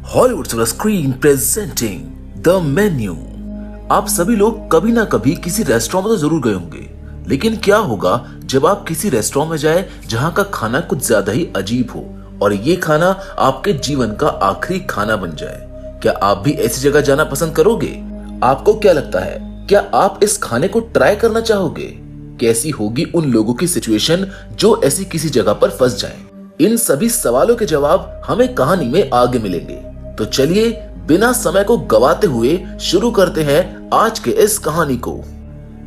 Hollywood silver screen presenting the menu. आप सभी लोग कभी ना कभी किसी रेस्टोरेंट में तो जरूर गए होंगे, लेकिन क्या होगा जब आप किसी रेस्टोरेंट में जाए जहां का खाना कुछ ज्यादा ही अजीब हो और ये खाना आपके जीवन का आखिरी खाना बन जाए। क्या आप भी ऐसी जगह जाना पसंद करोगे? आपको क्या लगता है, क्या आप इस खाने को ट्राई करना चाहोगे? कैसी होगी उन लोगों की सिचुएशन जो ऐसी किसी जगह पर फंस जाएं? इन सभी सवालों के जवाब हमें कहानी में आगे मिलेंगे। तो चलिए बिना समय को गवाते हुए शुरू करते हैं आज के इस कहानी को।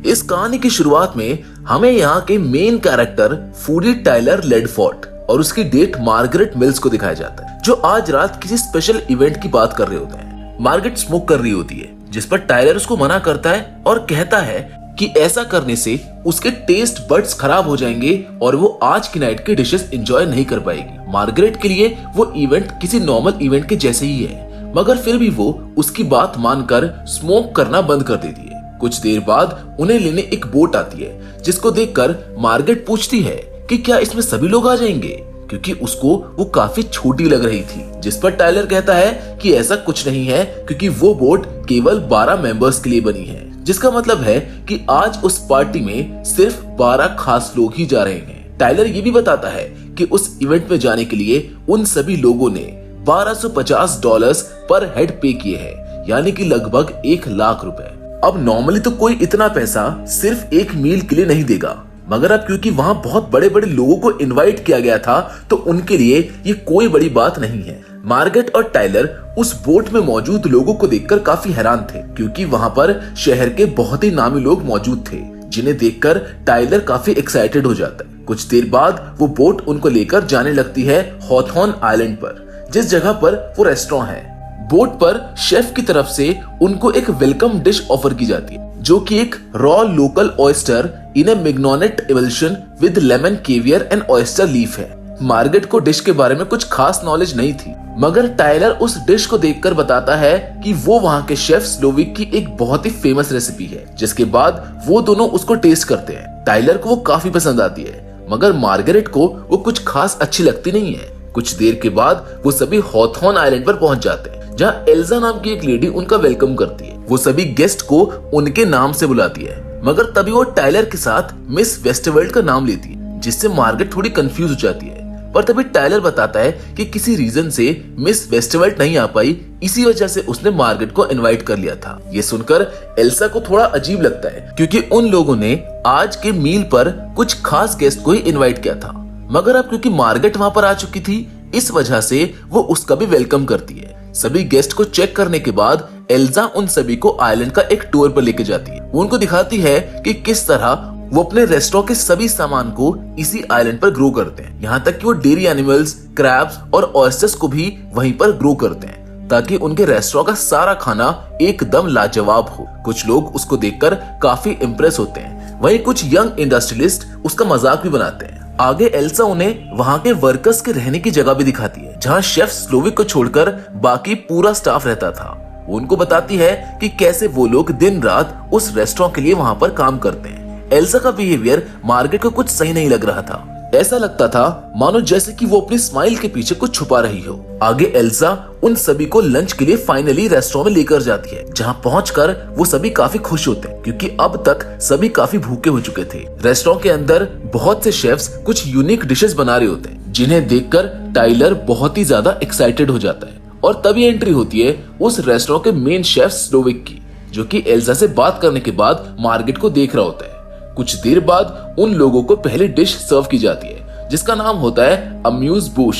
इस कहानी की शुरुआत में हमें यहाँ के मेन कैरेक्टर फूडी टाइलर लेडफोर्ट और उसकी डेट मार्गरेट मिल्स को दिखाया जाता है, जो आज रात किसी स्पेशल इवेंट की बात कर रहे होते हैं। मार्गरेट स्मोक कर रही होती है, जिस पर टाइलर उसको मना करता है और कहता है कि ऐसा करने से उसके टेस्ट बड्स खराब हो जाएंगे और वो आज की नाइट के डिशेस एंजॉय नहीं कर पाएगी। मार्गरेट के लिए वो इवेंट किसी नॉर्मल इवेंट के जैसे ही है, मगर फिर भी वो उसकी बात मानकर स्मोक करना बंद कर देती है। कुछ देर बाद उन्हें लेने एक बोट आती है, जिसको देखकर मार्गरेट पूछती है कि क्या इसमें सभी लोग आ जाएंगे, क्योंकि उसको वो काफी छोटी लग रही थी। जिस पर टाइलर कहता है कि ऐसा कुछ नहीं है, क्योंकि वो बोट केवल 12 मेंबर्स के लिए बनी है, जिसका मतलब है कि आज उस पार्टी में सिर्फ 12 खास लोग ही जा रहे हैं। टाइलर ये भी बताता है कि उस इवेंट में जाने के लिए उन सभी लोगों ने $1250 पर हेड पे किए हैं, यानी कि लगभग 1 लाख रुपए। अब नॉर्मली तो कोई इतना पैसा सिर्फ एक मील के लिए नहीं देगा, मगर अब क्योंकि वहां बहुत बड़े बड़े लोगों को इनवाइट किया गया था तो उनके लिए ये कोई बड़ी बात नहीं है। मार्गरेट और टाइलर उस बोट में मौजूद लोगों को देखकर काफी हैरान थे, क्योंकि वहां पर शहर के बहुत ही नामी लोग मौजूद थे, जिन्हें देखकर टाइलर काफी एक्साइटेड हो जाता है। कुछ देर बाद वो बोट उनको लेकर जाने लगती है हॉथॉर्न आइलैंड पर, जिस जगह पर वो रेस्टोरेंट है। बोट पर शेफ की तरफ से उनको एक वेलकम डिश ऑफर की जाती है, जो कि एक raw local oyster in a mignonette evolution with lemon caviar and oyster leaf है। मार्गरेट को डिश के बारे में कुछ खास नॉलेज नहीं थी, मगर टाइलर उस डिश को देखकर बताता है कि वो वहाँ के शेफ स्लोविक की एक बहुत ही फेमस रेसिपी है, जिसके बाद वो दोनों उसको टेस्ट करते हैं। टाइलर को वो काफी पसंद आती है, मगर मार्गरेट को वो कुछ खास अच्छी लगती नहीं है। कुछ देर के बाद वो सभी हॉथॉर्न आइलैंड पर पहुंच जाते हैं, जहाँ एल्जा नाम की एक लेडी उनका वेलकम करती है। वो सभी गेस्ट को उनके नाम से बुलाती है, मगर तभी वो टाइलर के साथ मिस वेस्टरवर्ल्ड का नाम लेती है, जिससे मार्गरेट थोड़ी कंफ्यूज हो जाती है। पर तभी टाइलर बताता है कि किसी रीजन से मिस वेस्टरवर्ल्ड नहीं आ पाई, इसी वजह से उसने मार्गरेट को इनवाइट कर लिया था। ये सुनकर एल्सा को थोड़ा अजीब लगता है, क्योंकि उन लोगों ने आज के मील पर कुछ खास गेस्ट को ही इनवाइट किया था, मगर अब क्योंकि मार्गरेट वहां पर आ चुकी थी, इस वजह से वो उसका भी वेलकम करती है। सभी गेस्ट को चेक करने के बाद एल्जा उन सभी को आइलैंड का एक टूर पर लेके जाती है। वो उनको दिखाती है कि किस तरह वो अपने रेस्टोरेंट के सभी सामान को इसी आइलैंड पर ग्रो करते हैं, यहाँ तक कि वो डेयरी एनिमल्स, क्रैब्स और ऑयस्टर्स को भी वहीं पर ग्रो करते हैं, ताकि उनके रेस्टोरेंट का सारा खाना एकदम लाजवाब हो। कुछ लोग उसको देखकर काफी इम्प्रेस होते हैं, वहीं कुछ यंग इंडस्ट्रियलिस्ट उसका मजाक भी बनाते हैं। आगे एल्सा उन्हें वहाँ के वर्कर्स के रहने की जगह भी दिखाती है, जहाँ शेफ स्लोविक को छोड़कर बाकी पूरा स्टाफ रहता था। वो उनको बताती है कि कैसे वो लोग दिन रात उस रेस्टोरेंट के लिए वहाँ पर काम करते हैं। एल्सा का बिहेवियर मार्गरेट को कुछ सही नहीं लग रहा था। ऐसा लगता था मानो जैसे कि वो अपनी स्माइल के पीछे कुछ छुपा रही हो। आगे एल्सा उन सभी को लंच के लिए फाइनली रेस्टोरेंट में लेकर जाती है, जहां पहुंचकर वो सभी काफी खुश होते हैं, क्योंकि अब तक सभी काफी भूखे हो चुके थे। रेस्टोरेंट के अंदर बहुत से शेफ्स कुछ यूनिक डिशेस बना रहे होते हैं, जिन्हें देखकर टाइलर बहुत ही ज्यादा एक्साइटेड हो जाता है। और तभी एंट्री होती है उस रेस्टोरेंट के मेन शेफ स्लोविक की, जो कि एल्सा से बात करने के बाद मार्गरेट को देख रहा होता है। कुछ देर बाद उन लोगों को पहली डिश सर्व की जाती है, जिसका नाम होता है अम्यूज बुश,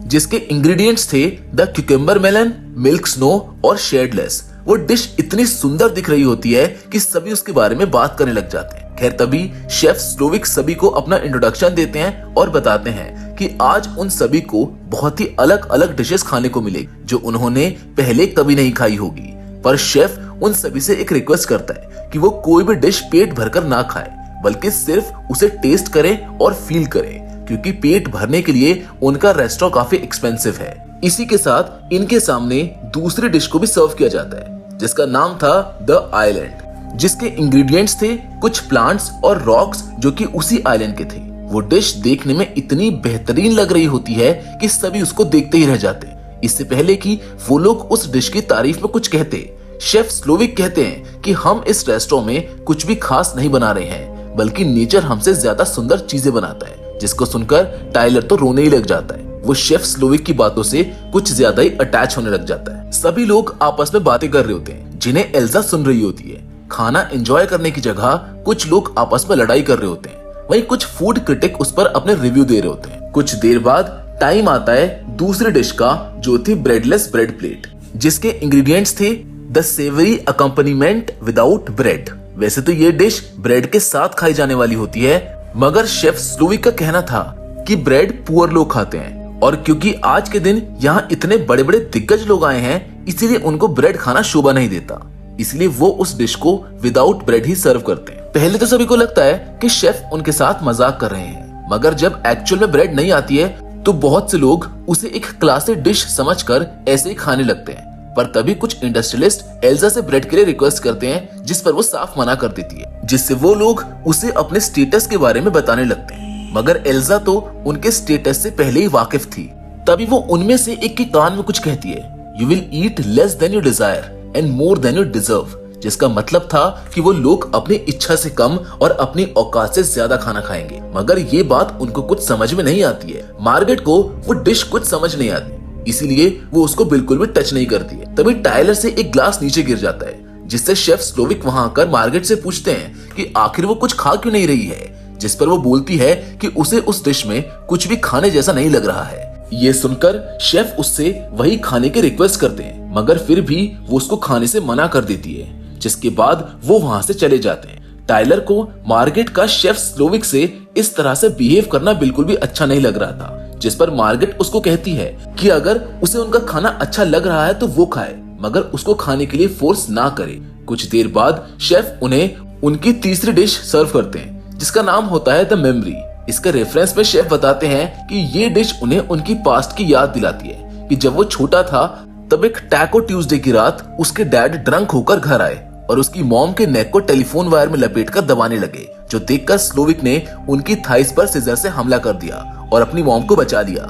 जिसके इंग्रेडिएंट्स थे the cucumber melon, milk snow और शेडलेस। वो डिश इतनी सुंदर दिख रही होती है कि सभी उसके बारे में बात करने लग जाते हैं। खैर तभी शेफ स्लोविक सभी को अपना इंट्रोडक्शन देते हैं और बताते हैं कि आज उन सभी को बहुत ही अलग अलग डिशेस खाने को मिलेगी, जो उन्होंने पहले कभी नहीं खाई होगी। पर शेफ उन सभी से एक रिक्वेस्ट करता है कि वो कोई भी डिश पेट भरकर ना खाए, बल्कि सिर्फ उसे टेस्ट करें और फील करें, क्योंकि पेट भरने के लिए उनका रेस्टोरेंट काफी एक्सपेंसिव है। इसी के साथ इनके सामने दूसरी डिश को भी सर्व किया जाता है, जिसका नाम था द आइलैंड, जिसके इंग्रेडिएंट्स थे कुछ प्लांट्स और रॉक्स जो कि उसी आइलैंड के थे। वो डिश देखने में इतनी बेहतरीन लग रही होती है कि सभी उसको देखते ही रह जाते हैं। इससे पहले कि वो लोग उस डिश की तारीफ में कुछ कहते, शेफ स्लोविक कहते हैं कि हम इस रेस्टोरेंट में कुछ भी खास नहीं बना रहे हैं, बल्कि नेचर हमसे ज्यादा सुंदर चीजें बनाता है। जिसको सुनकर टाइलर तो रोने ही लग जाता है। वो शेफ स्लोविक की बातों से कुछ ज्यादा ही अटैच होने लग जाता है। सभी लोग आपस में बातें कर रहे होते हैं जिन्हें एल्जा सुन रही होती है। खाना एंजॉय करने की जगह कुछ लोग आपस में लड़ाई कर रहे होते हैं। वहीं कुछ फूड क्रिटिक उस पर अपने रिव्यू दे रहे होते हैं। कुछ देर बाद टाइम आता है दूसरी डिश का, जो थी ब्रेडलेस ब्रेड प्लेट, जिसके इंग्रेडिएंट्स थे the savoury accompaniment without bread. वैसे तो ये डिश ब्रेड के साथ खाई जाने वाली होती है, मगर शेफ स्लोविक का कहना था कि ब्रेड पुअर लोग खाते हैं, और क्योंकि आज के दिन यहाँ इतने बड़े बड़े दिग्गज लोग आए हैं, इसीलिए उनको ब्रेड खाना शोभा नहीं देता। इसलिए वो उस डिश को विदाउट ब्रेड ही सर्व करते हैं। पहले तो सभी को लगता है कि शेफ उनके साथ मजाक कर रहे हैं, मगर जब एक्चुअल में ब्रेड नहीं आती है तो बहुत से लोग उसे एक क्लासिक डिश समझकर ऐसे ही खाने लगते हैं। पर तभी कुछ इंडस्ट्रियलिस्ट एल्जा से ब्रेड के लिए रिक्वेस्ट करते हैं, जिस पर वो साफ मना कर देती है, जिससे वो लोग उसे अपने स्टेटस के बारे में बताने लगते हैं। मगर एल्जा तो उनके स्टेटस से पहले ही वाकिफ थी। तभी वो उनमें से एक के कान में कुछ कहती है, you will eat less than you desire and more than you deserve, जिसका मतलब था कि वो लोग अपनी इच्छा से कम और अपनी औकात से ज्यादा खाना खाएंगे। मगर ये बात उनको कुछ समझ में नहीं आती है। मार्गरेट को वो डिश कुछ समझ नहीं आती, इसीलिए वो उसको बिल्कुल भी टच नहीं करती है। तभी टाइलर से एक ग्लास नीचे गिर जाता है, जिससे शेफ स्लोविक वहां आकर मार्गरेट से पूछते हैं कि आखिर वो कुछ खा क्यों नहीं रही है, जिस पर वो बोलती है कि उसे उस डिश में कुछ भी खाने जैसा नहीं लग रहा है। ये सुनकर शेफ उससे वही खाने की रिक्वेस्ट करते हैं, मगर फिर भी वो उसको खाने से मना कर देती है, जिसके बाद वो वहां से चले जाते हैं। टाइलर को मार्गरेट का शेफ स्लोविक से इस तरह से बिहेव करना बिल्कुल भी अच्छा नहीं लग रहा था, जिस पर मार्गरेट उसको कहती है कि अगर उसे उनका खाना अच्छा लग रहा है तो वो खाए, मगर उसको खाने के लिए फोर्स ना करे। कुछ देर बाद शेफ उन्हें उनकी तीसरी डिश सर्व करते हैं, जिसका नाम होता है द मेमोरी। इसके रेफरेंस में शेफ बताते हैं कि ये डिश उन्हें उनकी पास्ट की याद दिलाती है कि जब वो छोटा था तब एक टैको ट्यूसडे की रात उसके डैड ड्रंक होकर घर आए और उसकी मॉम के नेक को टेलीफोन वायर में लपेटकर दबाने लगे, जो देखकर स्लोविक ने उनकी थाइस पर सिजर से हमला कर दिया और अपनी मॉम को बचा लिया।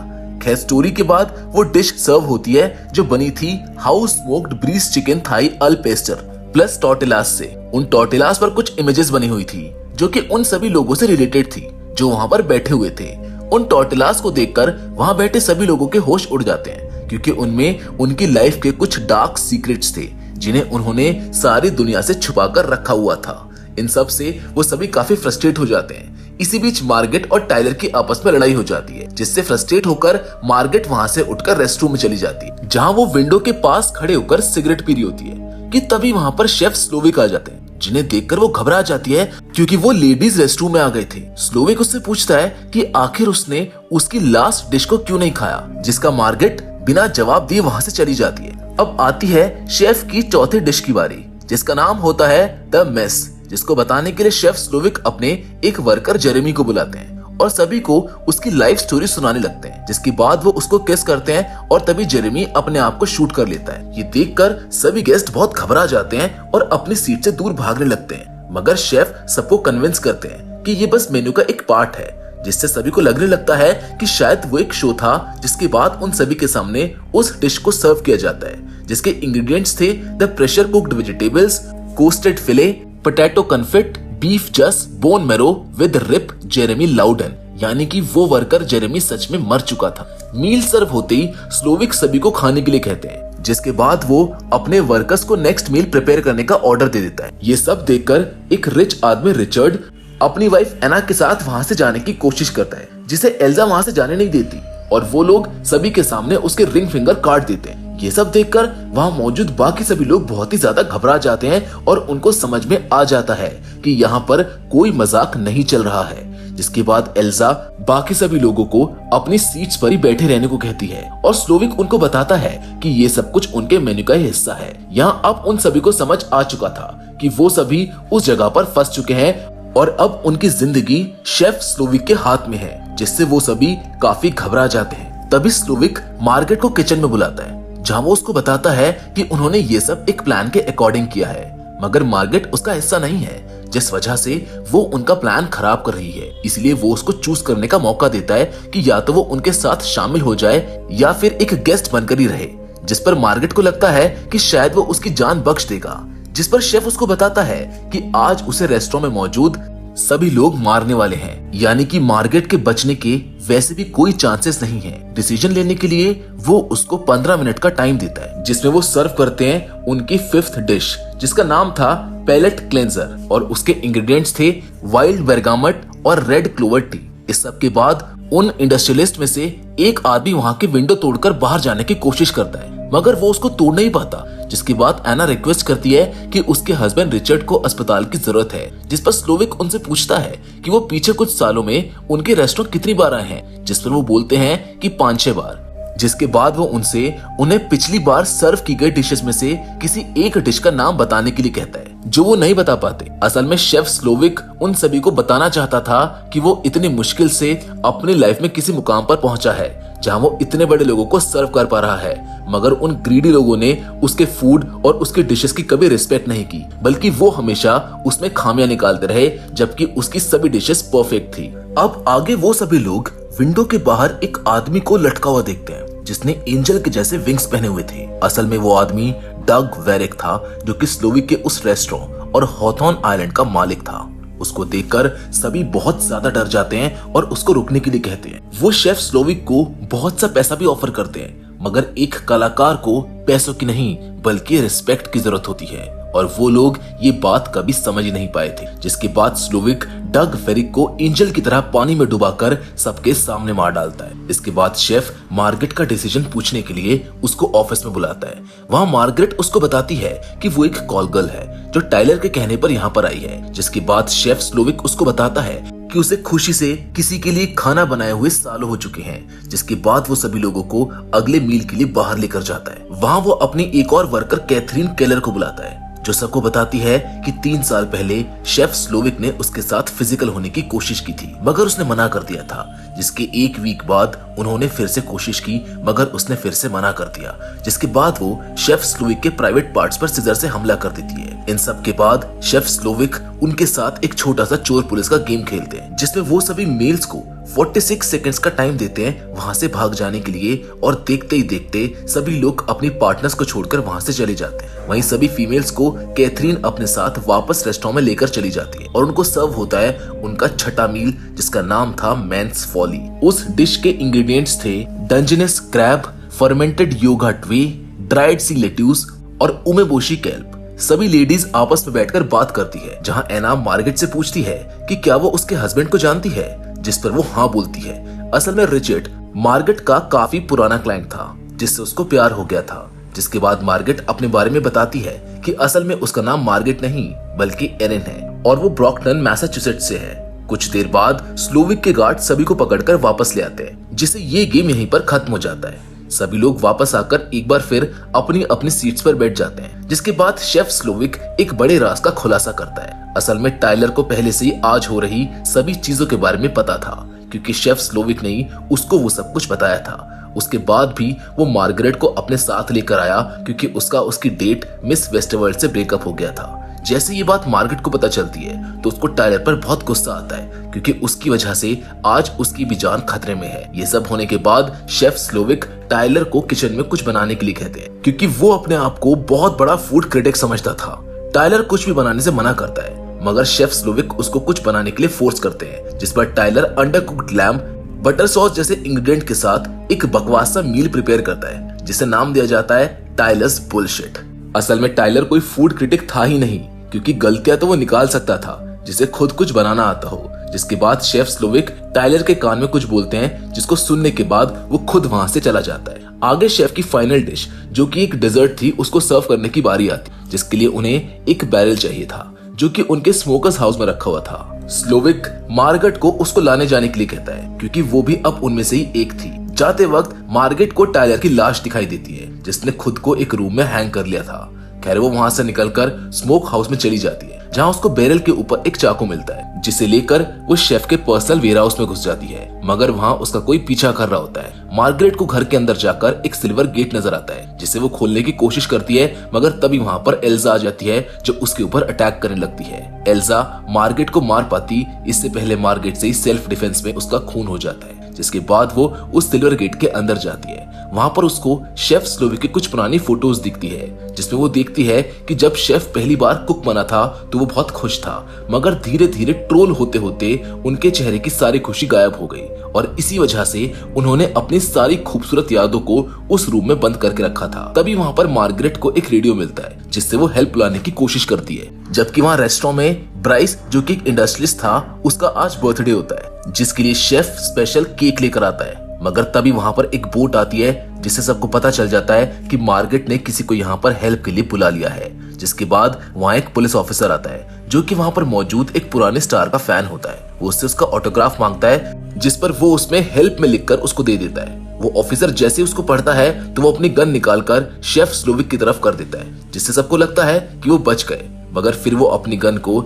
खैर स्टोरी के बाद वो डिश सर्व होती है, जो बनी थी house smoked breast chicken thigh al pastor plus tortillas से। उन टॉर्टिलास पर कुछ इमेजेस बनी हुई थी जो कि उन सभी लोगों से रिलेटेड थी जो वहां पर बैठे हुए थे। उन टॉर्टिलास को देखकर वहां बैठे सभी लोगों के होश उड़ जाते हैं, क्योंकि उनमें उनकी लाइफ के कुछ डार्क सीक्रेट्स थे जिन्हें उन्होंने सारी दुनिया से छुपा कर रखा हुआ था। इन सब से वो सभी काफी फ्रस्ट्रेट हो जाते हैं। इसी बीच मार्गरेट और टाइलर की आपस में लड़ाई हो जाती है, जिससे फ्रस्ट्रेट होकर मार्गरेट वहां से उठकर रेस्टरूम में चली जाती है, जहां वो विंडो के पास खड़े होकर सिगरेट पी रही होती है कि तभी वहां पर शेफ स्लोविक आ जाते हैं, जिन्हें देखकर वो घबरा जाती है क्योंकि वो लेडीज रेस्टरूम में आ गए थे। स्लोविक उससे पूछता है कि आखिर उसने उसकी लास्ट डिश को क्यों नहीं खाया, जिसका मार्गरेट बिना जवाब दिए वहां से चली जाती है। अब आती है शेफ की चौथी डिश की बारी, जिसका नाम होता है द मेस, जिसको बताने के लिए शेफ स्लोविक अपने एक वर्कर जेरेमी को बुलाते हैं और सभी को उसकी लाइफ स्टोरी सुनाने लगते हैं, जिसके बाद वो उसको किस करते हैं और तभी जेरेमी अपने आप को शूट कर लेता है। ये देखकर सभी गेस्ट बहुत घबरा जाते हैं और अपनी सीट से दूर भागने लगते हैं, मगर शेफ सबको कन्विंस करते हैं कि ये बस मेन्यू का एक पार्ट है, जिससे सभी को लगने लगता है कि शायद वो एक शो था जिसके बाद उन सभी के सामने उस डिश को सर्व किया जाता है, जिसके इंग्रेडिएंट्स थे the pressure cooked vegetables, coasted fillet, potato confit, beef jus, bone marrow with rip Jeremy Loudon, यानी कि वो वर्कर जेरेमी सच में मर चुका था। मील सर्व होते ही स्लोविक सभी को खाने के लिए कहते हैं, जिसके बाद वो अपने वर्कर्स को नेक्स्ट मील प्रिपेयर करने का ऑर्डर दे देता है। ये सब देखकर एक रिच आदमी रिचर्ड अपनी वाइफ एना के साथ वहां से जाने की कोशिश करता है, जिसे एल्जा वहां से जाने नहीं देती और वो लोग सभी के सामने उसके रिंग फिंगर काट देते हैं। ये सब देखकर वहां मौजूद बाकी सभी लोग बहुत ही ज्यादा घबरा जाते हैं और उनको समझ में आ जाता है कि यहाँ पर कोई मजाक नहीं चल रहा है। जिसके बाद एल्जा बाकी सभी लोगों को अपनी सीट्स पर ही बैठे रहने को कहती है और स्लोविक उनको बताता है कि ये सब कुछ उनके मेन्यू का हिस्सा है। यहाँ अब उन सभी को समझ आ चुका था कि वो सभी उस जगह पर फंस चुके हैं और अब उनकी जिंदगी शेफ स्लोविक के हाथ में है, जिससे वो सभी काफी घबरा जाते हैं। तभी स्लोविक मार्गरेट को किचन में बुलाता है, जहां वो उसको बताता है कि उन्होंने ये सब एक प्लान के अकॉर्डिंग किया है, मगर मार्गरेट उसका हिस्सा नहीं है, जिस वजह से वो उनका प्लान खराब कर रही है। इसलिए वो उसको चूज करने का मौका देता है कि या तो वो उनके साथ शामिल हो जाए या फिर एक गेस्ट बनकर ही रहे, जिस पर मार्गरेट को लगता है कि शायद वो उसकी जान बख्श देगा। जिस पर शेफ उसको बताता है कि आज उसे रेस्टोरेंट में मौजूद सभी लोग मारने वाले हैं, यानी कि मार्गरेट के बचने के वैसे भी कोई चांसेस नहीं है। डिसीजन लेने के लिए वो उसको 15 मिनट का टाइम देता है, जिसमें वो सर्व करते हैं उनकी 5th डिश, जिसका नाम था पैलेट क्लेंजर, और उसके इंग्रेडिएंट्स थे वाइल्ड बेरगामट और रेड क्लोवर टी। इस सब के बाद उन इंडस्ट्रियलिस्ट में से एक आदमी वहां की विंडो तोड़कर बाहर जाने की कोशिश करता है, मगर वो उसको तोड़ नहीं पाता। जिसके बाद एना रिक्वेस्ट करती है कि उसके हस्बैंड रिचर्ड को अस्पताल की जरूरत है, जिस पर स्लोविक उनसे पूछता है कि वो पीछे कुछ सालों में उनके रेस्टोरेंट कितनी बार आए हैं, जिस पर वो बोलते हैं कि 5-6 बार। जिसके बाद वो उनसे उन्हें पिछली बार सर्व की गई डिशेस में से किसी एक डिश का नाम बताने के लिए कहता है, जो वो नहीं बता पाते। असल में शेफ स्लोविक उन सभी को बताना चाहता था कि वो इतनी मुश्किल से अपनी लाइफ में किसी मुकाम पर पहुंचा है जहां वो इतने बड़े लोगों को सर्व कर पा रहा है, मगर उन ग्रीडी लोगों ने उसके फूड और उसके डिशेस की कभी रिस्पेक्ट नहीं की, बल्कि वो हमेशा उसमें खामियां निकालते रहे, जबकि उसकी सभी डिशेस परफेक्ट थी। अब आगे वो सभी लोग विंडो के बाहर एक आदमी को लटका हुआ देखते हैं, जिसने एंजल के जैसे विंग्स पहने हुए थे। असल में वो आदमी डग वेरिक था, जो कि स्लोविक के उस रेस्टोरेंट और हॉथॉर्न आइलैंड का मालिक था। उसको देखकर सभी बहुत ज्यादा डर जाते हैं और उसको रुकने के लिए कहते हैं। वो शेफ स्लोविक को बहुत सा पैसा भी ऑफर करते हैं, मगर एक कलाकार को पैसों की नहीं बल्कि रिस्पेक्ट की जरूरत होती है, और वो लोग ये बात कभी समझ ही नहीं पाए थे। जिसके बाद स्लोविक डग वेरिक को एंजल की तरह पानी में डुबाकर सबके सामने मार डालता है। इसके बाद शेफ मार्गरेट का डिसीजन पूछने के लिए उसको ऑफिस में बुलाता है। वहाँ मार्गरेट उसको बताती है कि वो एक कॉल गर्ल है जो टाइलर के कहने पर यहाँ पर आई है। जिसके बाद शेफ स्लोविक उसको बताता है कि उसे खुशी से किसी के लिए खाना बनाए हुए सालों हो चुके हैं। जिसके बाद वो सभी लोगों को अगले मील के लिए बाहर लेकर जाता है। वहाँ वो अपनी एक और वर्कर कैथरीन केलर को बुलाता है, जो सबको बताती है कि 3 साल पहले शेफ स्लोविक ने उसके साथ फिजिकल होने की कोशिश की थी, मगर उसने मना कर दिया था। जिसके 1 वीक बाद उन्होंने फिर से कोशिश की, मगर उसने फिर से मना कर दिया। जिसके बाद वो शेफ स्लोविक के प्राइवेट पार्ट्स पर सिजर से हमला कर देती है। इन सब के बाद शेफ स्लोविक उनके साथ एक छोटा सा चोर पुलिस का गेम खेलते हैं, जिसमें वो सभी मेल्स को 46 सेकंड्स का टाइम देते हैं वहां से भाग जाने के लिए, और देखते ही देखते सभी लोग अपनी पार्टनर्स को छोड़कर वहां से चले जाते हैं। वहीं सभी फीमेल्स को कैथरीन अपने साथ वापस रेस्टोरेंट में लेकर चली जाती है, और उनको सर्व होता है उनका छठा मील, जिसका नाम था मैंस फॉली। उस डिश के इंग्रेडिएंट्स थे डंजनस क्रैब, फर्मेंटेड योगर्ट वे, ड्राइड सी लेट्यूस और उमेबोशी कैल्प। सभी लेडीज आपस में बैठकर बात करती है, जहां एना मार्गरेट से पूछती है कि क्या वो उसके हस्बैंड को जानती है, जिस पर वो हाँ बोलती है। असल में रिचर्ड मार्गरेट का काफी पुराना क्लाइंट था, जिससे उसको प्यार हो गया था। जिसके बाद मार्गरेट अपने बारे में बताती है कि असल में उसका नाम मार्गरेट नहीं बल्कि एरिन है, और वो ब्रॉक्टन मैसाचुसेट्स से है। कुछ देर बाद स्लोविक के गार्ड सभी को पकड़कर वापस ले आते हैं, जिससे ये गेम यहीं पर खत्म हो जाता है। सभी लोग वापस आकर एक बार फिर अपनी अपनी सीट्स पर बैठ जाते हैं। जिसके बाद शेफ स्लोविक एक बड़े राज का खुलासा करता है। असल में टाइलर को पहले से ही आज हो रही सभी चीजों के बारे में पता था, क्योंकि शेफ स्लोविक ने ही उसको वो सब कुछ बताया था। उसके बाद भी वो मार्गरेट को अपने साथ लेकर आया, क्योंकि उसकी डेट मिस वेस्टवर्ल्ड से ब्रेकअप हो गया था। जैसे ये बात मार्गरेट को पता चलती है तो उसको टाइलर पर बहुत गुस्सा आता है, क्योंकि उसकी वजह से आज उसकी भी जान खतरे में है। ये सब होने के बाद शेफ स्लोविक टाइलर को किचन में कुछ बनाने के लिए कहते हैं, क्योंकि वो अपने आप को बहुत बड़ा फूड क्रिटिक समझता था। टाइलर कुछ भी बनाने से मना करता है, मगर शेफ स्लोविक उसको कुछ बनाने के लिए फोर्स करते हैं, जिस पर टाइलर अंडरकुक्ड लैम्ब, बटर सॉस जैसे इंग्रेडिएंट के साथ एक बकवास सा मील प्रिपेयर करता है, जिसे नाम दिया जाता है टाइलर्स बुलशिट। असल में टाइलर कोई फूड क्रिटिक था ही नहीं, क्योंकि गलतियां तो वो निकाल सकता था जिसे खुद कुछ बनाना आता हो। जिसके बाद शेफ स्लोविक टाइलर के कान में कुछ बोलते हैं, जिसको सुनने के बाद वो खुद वहां से चला जाता है। आगे शेफ की फाइनल डिश, जो कि एक डेजर्ट थी, उसको सर्व करने की बारी आती, जिसके लिए उन्हें एक बैरल चाहिए था, जो कि उनके स्मोकर्स हाउस में रखा हुआ था। स्लोविक मार्गरेट को उसको लाने जाने के लिए कहता है, क्योंकि वो भी अब उनमें से ही एक थी। जाते वक्त मार्गरेट को टाइलर की लाश दिखाई देती है, जिसने खुद को एक रूम में हैंग कर लिया था। खैर वो वहां से निकलकर स्मोक हाउस में चली जाती है, जहाँ उसको बैरल के ऊपर एक चाकू मिलता है, जिसे लेकर वो शेफ के पर्सनल वेयर हाउस में घुस जाती है, मगर वहाँ उसका कोई पीछा कर रहा होता है। मार्गरेट को घर के अंदर जाकर एक सिल्वर गेट नजर आता है, जिसे वो खोलने की कोशिश करती है, मगर तभी वहाँ पर एल्जा आ जाती है जो उसके ऊपर अटैक करने लगती है। एल्जा मार्गरेट को मार पाती इससे पहले मार्गरेट से ही सेल्फ डिफेंस में उसका खून हो जाता है, जिसके बाद वो उस सिल्वर गेट के अंदर जाती है। वहां पर उसको शेफ स्लोविक की कुछ पुरानी फोटोज दिखती है, जिसमें वो देखती है कि जब शेफ पहली बार कुक बना था तो वो बहुत खुश था, मगर धीरे धीरे ट्रोल होते होते उनके चेहरे की सारी खुशी गायब हो गई और इसी वजह से उन्होंने अपनी सारी खूबसूरत यादों को उस रूम में बंद करके रखा था। तभी वहां पर मार्गरेट को एक रेडियो मिलता है, जिससे वो हेल्प बुलाने की कोशिश करती है। जबकि वहाँ रेस्टोरेंट में ब्राइस, जो कि एक इंडस्ट्रियलिस्ट था, उसका आज बर्थडे होता है, जिसके लिए शेफ स्पेशल केक लेकर आता है। मगर तभी वहां पर एक बोट आती है, जिससे सबको पता चल जाता है कि मार्गरेट ने किसी को यहाँ पर हेल्प के लिए बुला लिया है। जिसके बाद वहाँ एक पुलिस ऑफिसर आता है, जो कि वहाँ पर मौजूद एक पुराने स्टार का फैन होता है। वो उससे उसका ऑटोग्राफ मांगता है, जिस पर वो उसमें हेल्प में लिखकर उसको दे देता है। वो ऑफिसर जैसे उसको पढ़ता है तो वो अपनी गन निकालकर शेफ स्लोविक की तरफ कर देता है, जिससे सबको लगता है कि वो बच गए। मगर फिर वो अपनी गन को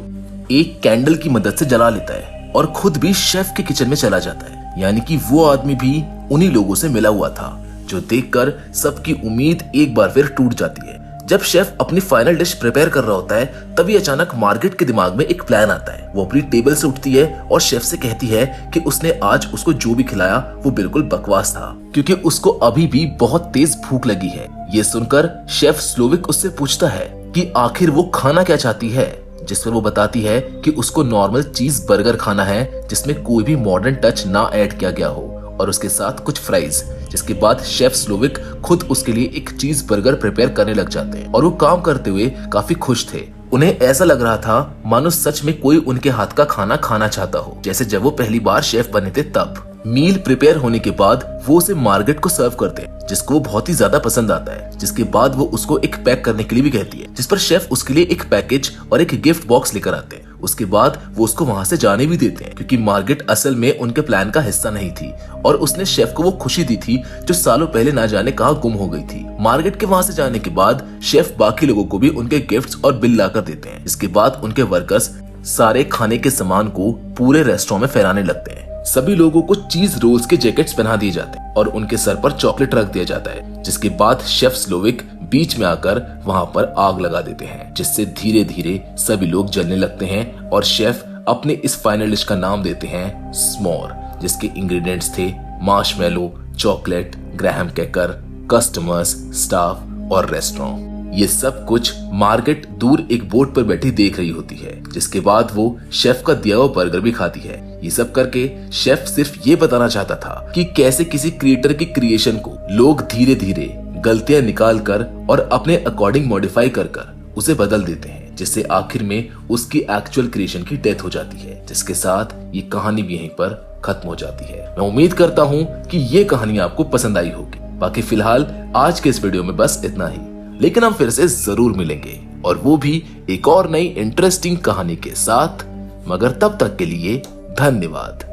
एक कैंडल की मदद से जला लेता है और खुद भी शेफ के किचन में चला जाता है। यानी कि वो आदमी भी उन्हीं लोगों से मिला हुआ था, जो देखकर सबकी उम्मीद एक बार फिर टूट जाती है। जब शेफ अपनी फाइनल डिश प्रिपेयर कर रहा होता है, तभी अचानक मार्गरेट के दिमाग में एक प्लान आता है। वो अपनी टेबल से उठती है और शेफ से कहती है कि उसने आज उसको जो भी खिलाया वो बिल्कुल बकवास था, क्योंकि उसको अभी भी बहुत तेज भूख लगी है। ये सुनकर शेफ स्लोविक उससे पूछता है कि आखिर वो खाना क्या चाहती है, जिस पर वो बताती है कि उसको नॉर्मल चीज बर्गर खाना है, जिसमें कोई भी मॉडर्न टच ना ऐड किया गया हो, और उसके साथ कुछ फ्राइज। जिसके बाद शेफ स्लोविक खुद उसके लिए एक चीज बर्गर प्रिपेयर करने लग जाते हैं और वो काम करते हुए काफी खुश थे। उन्हें ऐसा लग रहा था मानो सच में कोई उनके हाथ का खाना खाना चाहता हो, जैसे जब वो पहली बार शेफ बने थे तब। मील प्रिपेयर होने के बाद वो उसे मार्गरेट को सर्व करते हैं, जिसको वो बहुत ही ज्यादा पसंद आता है। जिसके बाद वो उसको एक पैक करने के लिए भी कहती है, जिस पर शेफ उसके लिए एक पैकेज और एक गिफ्ट बॉक्स लेकर आते हैं। उसके बाद वो उसको वहां से जाने भी देते हैं, क्योंकि मार्गरेट असल में उनके प्लान का हिस्सा नहीं थी और उसने शेफ को वो खुशी दी थी जो सालों पहले ना जाने कहां गुम हो गई थी। मार्गरेट के वहां से जाने के बाद शेफ बाकी लोगों को भी उनके गिफ्ट्स और बिल लाकर देते हैं। इसके बाद उनके वर्कर्स सारे खाने के सामान को पूरे रेस्टोरेंट में फैलाने लगते हैं। सभी लोगों को चीज रोल्स के जैकेट्स पहना दिए जाते हैं और उनके सर पर चॉकलेट रख दिया जाता है। जिसके बाद शेफ स्लोविक बीच में आकर वहां पर आग लगा देते हैं, जिससे धीरे धीरे सभी लोग जलने लगते हैं और शेफ अपने इस फाइनल डिश का नाम देते हैं स्मोर, जिसके इंग्रेडिएंट्स थे marshmallow, chocolate, graham cracker, customers, staff और रेस्टोरेंट। ये सब कुछ मार्गरेट दूर एक बोट पर बैठी देख रही होती है। जिसके बाद वो शेफ का दिया हुआ बर्गर भी खाती है। ये सब करके शेफ सिर्फ ये बताना चाहता था कि कैसे किसी क्रिएटर की क्रिएशन को लोग धीरे धीरे गलतियां निकाल कर और अपने अकॉर्डिंग मॉडिफाई कर उसे बदल देते हैं, जिससे आखिर में उसकी एक्चुअल क्रिएशन की डेथ हो जाती है। जिसके साथ ये कहानी भी यहीं पर खत्म हो जाती है। मैं उम्मीद करता हूँ कि ये कहानी आपको पसंद आई होगी। बाकी फिलहाल आज के इस वीडियो में बस इतना ही, लेकिन हम फिर से जरूर मिलेंगे और वो भी एक और नई इंटरेस्टिंग कहानी के साथ। मगर तब तक के लिए धन्यवाद।